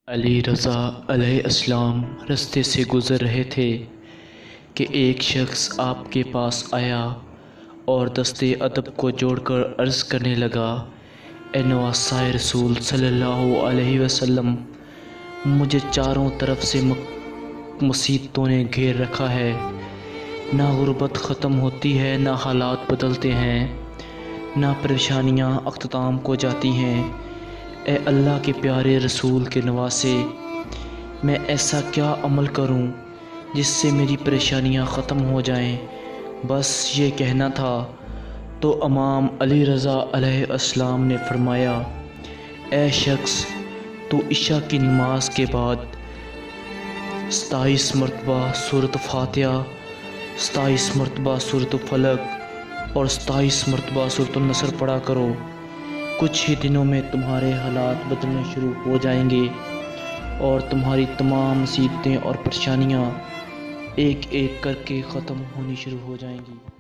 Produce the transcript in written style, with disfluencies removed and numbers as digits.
علی رضا علیہ السلام رستے سے گزر رہے تھے کہ ایک شخص آپ کے پاس آیا اور دستے ادب کو جوڑ کر عرض کرنے لگا، اے نواسۂ رسول صلی اللہ علیہ وسلم، مجھے چاروں طرف سے مصیبتوں نے گھیر رکھا ہے، نہ غربت ختم ہوتی ہے، نہ حالات بدلتے ہیں، نہ پریشانیاں اختتام کو جاتی ہیں۔ اے اللہ کے پیارے رسول کے نواسے، میں ایسا کیا عمل کروں جس سے میری پریشانیاں ختم ہو جائیں؟ بس یہ کہنا تھا۔ تو امام علی رضا علیہ السلام نے فرمایا، اے شخص، تو عشاء کی نماز کے بعد 27 مرتبہ سورۃ فاتحہ، 27 مرتبہ سورۃ فلق اور 27 مرتبہ سورۃ النصر پڑھا کرو۔ کچھ ہی دنوں میں تمہارے حالات بدلنے شروع ہو جائیں گے اور تمہاری تمام مصیبتیں اور پریشانیاں ایک ایک کر کے ختم ہونی شروع ہو جائیں گی۔